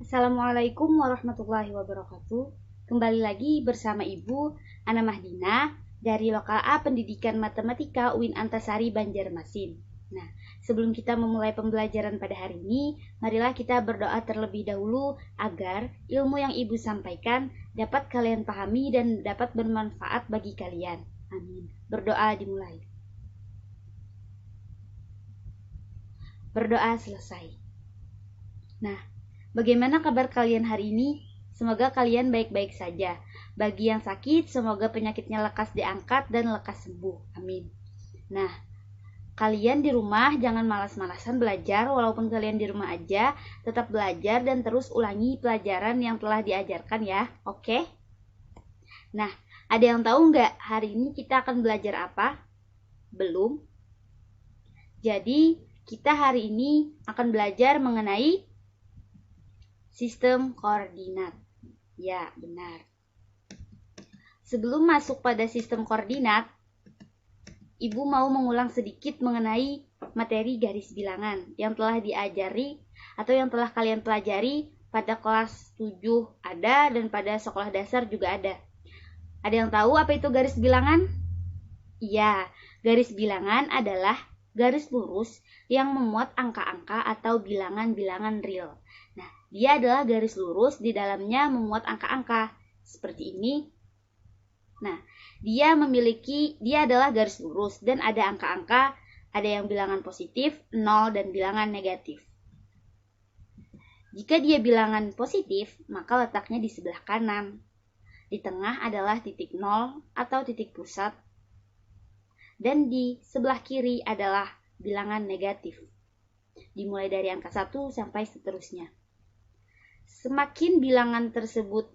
Assalamualaikum warahmatullahi wabarakatuh. Kembali lagi bersama Ibu Ana Mahdina dari Lokal A Pendidikan Matematika UIN Antasari Banjarmasin. Nah, sebelum kita memulai pembelajaran pada hari ini, marilah kita berdoa terlebih dahulu agar ilmu yang Ibu sampaikan dapat kalian pahami dan dapat bermanfaat bagi kalian. Amin. Berdoa dimulai. Berdoa selesai. Nah, bagaimana kabar kalian hari ini? Semoga kalian baik-baik saja. Bagi yang sakit, semoga penyakitnya lekas diangkat dan lekas sembuh. Amin. Nah, kalian di rumah jangan malas-malasan belajar. Walaupun kalian di rumah aja, tetap belajar dan terus ulangi pelajaran yang telah diajarkan ya. Oke? Nah, ada yang tahu nggak hari ini kita akan belajar apa? Belum? Jadi, kita hari ini akan belajar mengenai sistem koordinat. Ya, benar. Sebelum masuk pada sistem koordinat, Ibu mau mengulang sedikit mengenai materi garis bilangan yang telah diajari atau yang telah kalian pelajari pada kelas 7 ada dan pada sekolah dasar juga ada. Ada yang tahu apa itu garis bilangan? Iya, garis bilangan adalah garis lurus yang memuat angka-angka atau bilangan-bilangan real. Nah, dia adalah garis lurus di dalamnya memuat angka-angka seperti ini. Nah, dia adalah garis lurus dan ada angka-angka, ada yang bilangan positif, 0 dan bilangan negatif. Jika dia bilangan positif, maka letaknya di sebelah kanan. Di tengah adalah titik 0 atau titik pusat. Dan di sebelah kiri adalah bilangan negatif. Dimulai dari angka 1 sampai seterusnya. Semakin bilangan tersebut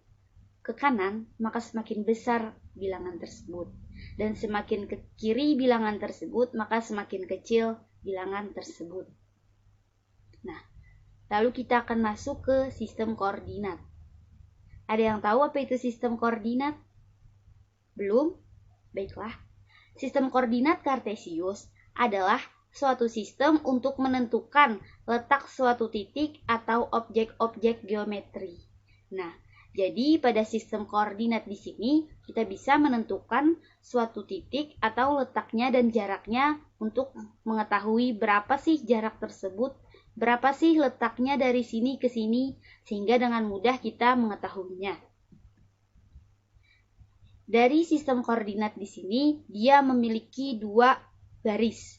ke kanan, maka semakin besar bilangan tersebut. Dan semakin ke kiri bilangan tersebut, maka semakin kecil bilangan tersebut. Nah, lalu kita akan masuk ke sistem koordinat. Ada yang tahu apa itu sistem koordinat? Belum? Baiklah. Sistem koordinat Kartesius adalah suatu sistem untuk menentukan letak suatu titik atau objek-objek geometri. Nah, jadi pada sistem koordinat di sini kita bisa menentukan suatu titik atau letaknya dan jaraknya untuk mengetahui berapa sih jarak tersebut, berapa sih letaknya dari sini ke sini, sehingga dengan mudah kita mengetahuinya. Dari sistem koordinat di sini, dia memiliki dua garis.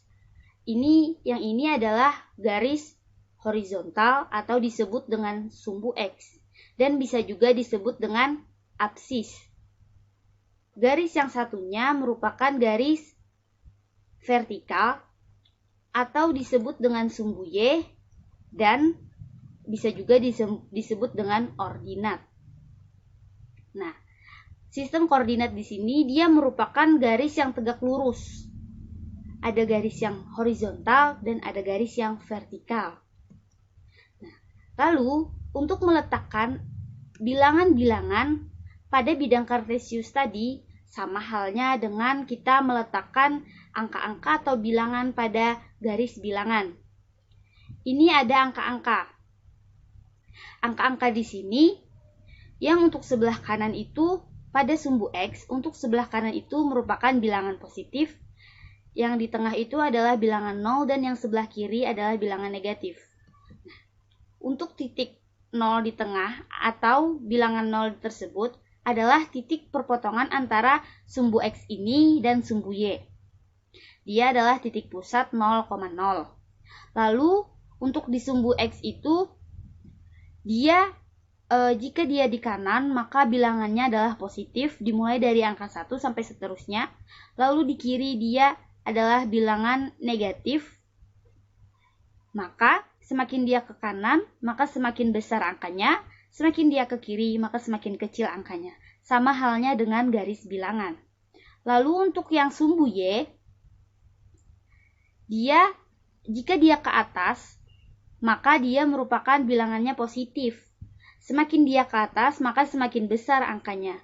Yang ini adalah garis horizontal atau disebut dengan sumbu X. Dan bisa juga disebut dengan absis. Garis yang satunya merupakan garis vertikal atau disebut dengan sumbu Y dan bisa juga disebut dengan ordinat. Nah, sistem koordinat di sini dia merupakan garis yang tegak lurus. Ada garis yang horizontal dan ada garis yang vertikal. Nah, lalu untuk meletakkan bilangan-bilangan pada bidang Kartesius tadi sama halnya dengan kita meletakkan angka-angka atau bilangan pada garis bilangan. Ini ada angka-angka. Angka-angka di sini yang untuk sebelah kanan itu pada sumbu X, untuk sebelah kanan itu merupakan bilangan positif, yang di tengah itu adalah bilangan 0 dan yang sebelah kiri adalah bilangan negatif. Nah, untuk titik 0 di tengah atau bilangan 0 tersebut adalah titik perpotongan antara sumbu X ini dan sumbu Y. Dia adalah titik pusat 0,0. Lalu untuk di sumbu X itu jika dia di kanan, maka bilangannya adalah positif dimulai dari angka 1 sampai seterusnya. Lalu di kiri dia adalah bilangan negatif. Maka semakin dia ke kanan, maka semakin besar angkanya. Semakin dia ke kiri, maka semakin kecil angkanya. Sama halnya dengan garis bilangan. Lalu untuk yang sumbu Y, jika dia ke atas, maka dia merupakan bilangannya positif. Semakin dia ke atas, maka semakin besar angkanya.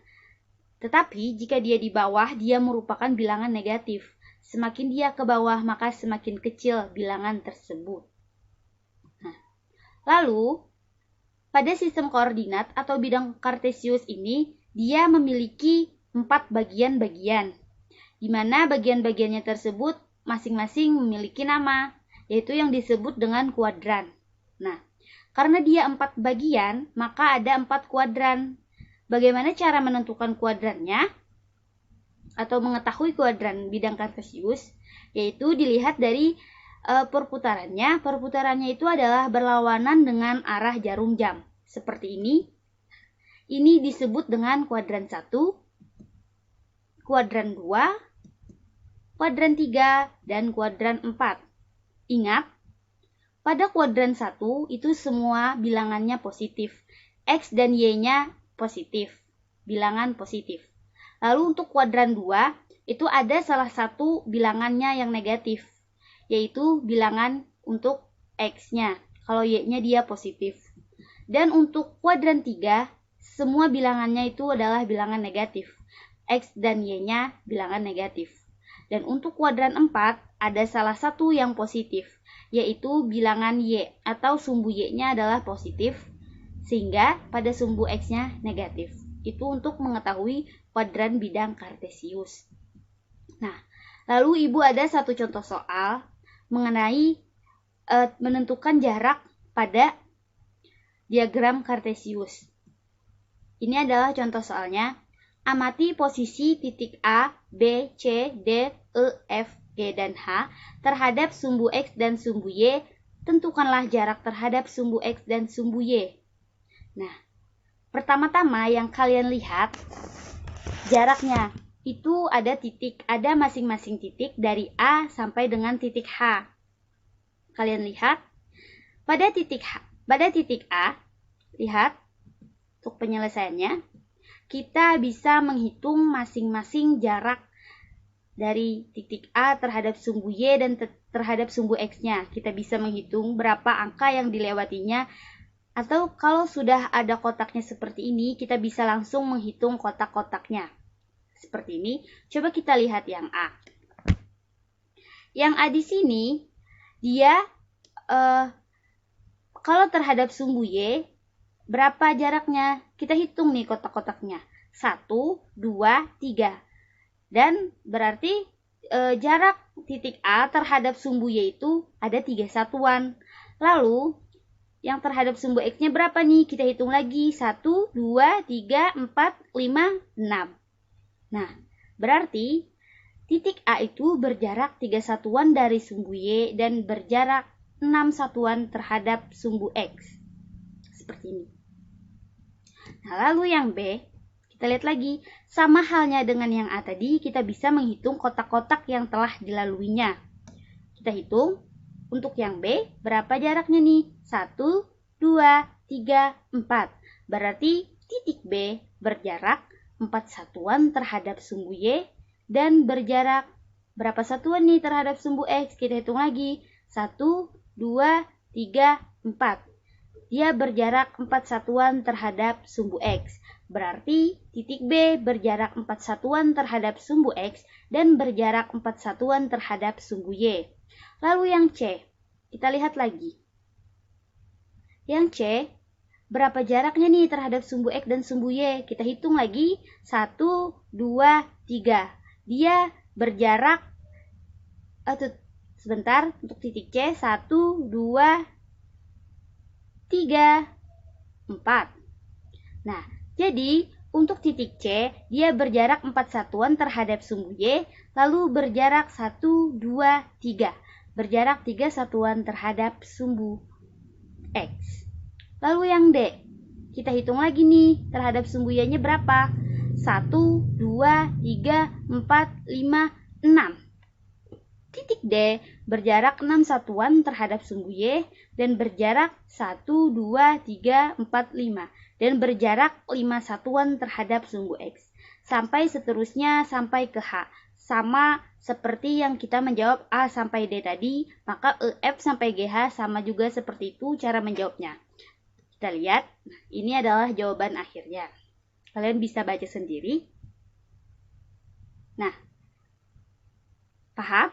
Tetapi jika dia di bawah, dia merupakan bilangan negatif. Semakin dia ke bawah, maka semakin kecil bilangan tersebut. Nah, lalu pada sistem koordinat atau bidang kartesius ini, dia memiliki 4 bagian-bagian, di mana bagian-bagiannya tersebut masing-masing memiliki nama, yaitu yang disebut dengan kuadran. Nah, karena dia 4 bagian, maka ada 4 kuadran. Bagaimana cara menentukan kuadrannya? Atau mengetahui kuadran bidang kartesius? Yaitu dilihat dari perputarannya. Perputarannya itu adalah berlawanan dengan arah jarum jam. Seperti ini. Ini disebut dengan kuadran 1, kuadran 2, kuadran 3, dan kuadran 4. Ingat, pada kuadran 1 itu semua bilangannya positif. X dan Y-nya positif, bilangan positif. Lalu untuk kuadran 2, itu ada salah satu bilangannya yang negatif, yaitu bilangan untuk X-nya. Kalau Y-nya dia positif. Dan untuk kuadran 3, semua bilangannya itu adalah bilangan negatif. X dan Y-nya bilangan negatif. Dan untuk kuadran 4, ada salah satu yang positif, yaitu bilangan Y atau sumbu Y-nya adalah positif, sehingga pada sumbu X-nya negatif. Itu untuk mengetahui kuadran bidang kartesius. Nah, lalu Ibu ada satu contoh soal mengenai menentukan jarak pada diagram kartesius. Ini adalah contoh soalnya. Amati posisi titik A, B, C, D, E, F, G, dan H terhadap sumbu X dan sumbu Y. Tentukanlah jarak terhadap sumbu X dan sumbu Y. Nah, pertama-tama yang kalian lihat, jaraknya itu ada titik, ada masing-masing titik dari A sampai dengan titik H. Kalian lihat, pada titik A, lihat untuk penyelesaiannya, kita bisa menghitung masing-masing jarak dari titik A terhadap sumbu Y dan terhadap sumbu X-nya. Kita bisa menghitung berapa angka yang dilewatinya. Atau kalau sudah ada kotaknya seperti ini, kita bisa langsung menghitung kotak-kotaknya. Seperti ini. Coba kita lihat yang A. Yang A di sini, dia kalau terhadap sumbu Y, berapa jaraknya? Kita hitung nih kotak-kotaknya. 1, 2, 3. Dan berarti jarak titik A terhadap sumbu Y itu ada 3 satuan. Lalu, yang terhadap sumbu X-nya berapa nih? Kita hitung lagi. 1, 2, 3, 4, 5, 6. Nah, berarti titik A itu berjarak 3 satuan dari sumbu Y dan berjarak 6 satuan terhadap sumbu X. Seperti ini. Nah, lalu yang B, kita lihat lagi. Sama halnya dengan yang A tadi, kita bisa menghitung kotak-kotak yang telah dilaluinya. Kita hitung. Untuk yang B, berapa jaraknya nih? 1, 2, 3, 4. Berarti titik B berjarak 4 satuan terhadap sumbu Y dan berjarak berapa satuan nih terhadap sumbu X? Kita hitung lagi. 1, 2, 3, 4. Dia berjarak 4 satuan terhadap sumbu X. Berarti titik B berjarak 4 satuan terhadap sumbu X dan berjarak 4 satuan terhadap sumbu Y. Lalu yang C, kita lihat lagi. Yang C, berapa jaraknya nih terhadap sumbu X dan sumbu Y? Kita hitung lagi. 1, 2, 3. Dia berjarak, sebentar, untuk titik C, 1, 2, 3, 4. Nah, jadi untuk titik C, dia berjarak 4 satuan terhadap sumbu Y, lalu berjarak 1, 2, 3. Berjarak 3 satuan terhadap sumbu X. Lalu yang D, kita hitung lagi nih, terhadap sumbu Y-nya berapa? 1, 2, 3, 4, 5, 6. Titik D berjarak 6 satuan terhadap sumbu Y dan berjarak 1, 2, 3, 4, 5. Dan berjarak 5 satuan terhadap sumbu X. Sampai seterusnya sampai ke H. Sama seperti yang kita menjawab A sampai D tadi, maka EF sampai GH sama juga seperti itu cara menjawabnya. Kita lihat, ini adalah jawaban akhirnya. Kalian bisa baca sendiri. Nah, paham?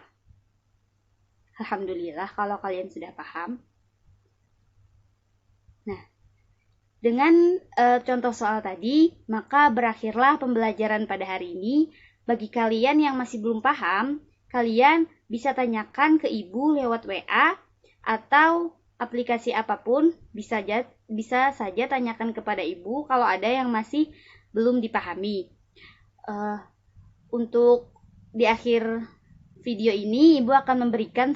Alhamdulillah kalau kalian sudah paham. Nah, Dengan contoh soal tadi, maka berakhirlah pembelajaran pada hari ini. Bagi kalian yang masih belum paham, kalian bisa tanyakan ke ibu lewat WA atau aplikasi apapun, bisa saja tanyakan kepada ibu kalau ada yang masih belum dipahami. Untuk di akhir video ini, ibu akan memberikan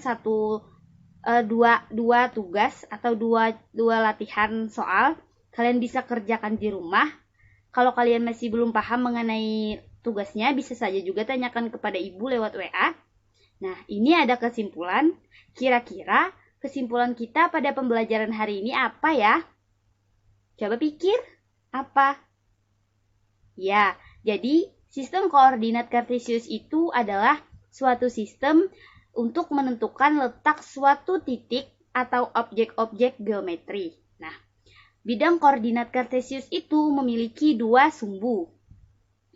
dua tugas atau dua latihan soal. Kalian bisa kerjakan di rumah. Kalau kalian masih belum paham mengenai tugasnya, bisa saja juga tanyakan kepada ibu lewat WA. Nah, ini ada kesimpulan. Kira-kira kesimpulan kita pada pembelajaran hari ini apa ya? Coba pikir, apa? Ya, jadi sistem koordinat kartesius itu adalah suatu sistem untuk menentukan letak suatu titik atau objek-objek geometri. Nah, bidang koordinat kartesius itu memiliki dua sumbu,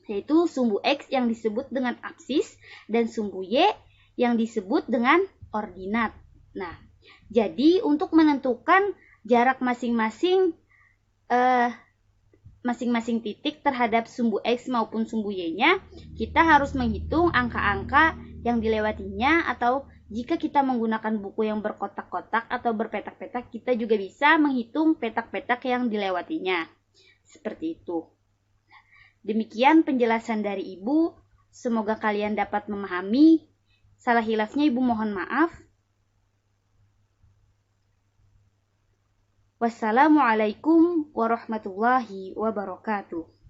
yaitu sumbu X yang disebut dengan aksis dan sumbu Y yang disebut dengan ordinat. Nah, jadi untuk menentukan jarak masing-masing titik terhadap sumbu X maupun sumbu Y-nya, kita harus menghitung angka-angka yang dilewatinya, atau jika kita menggunakan buku yang berkotak-kotak atau berpetak-petak, kita juga bisa menghitung petak-petak yang dilewatinya. Seperti itu. Demikian penjelasan dari Ibu. Semoga kalian dapat memahami. Salah hilafnya Ibu mohon maaf. Wassalamualaikum warahmatullahi wabarakatuh.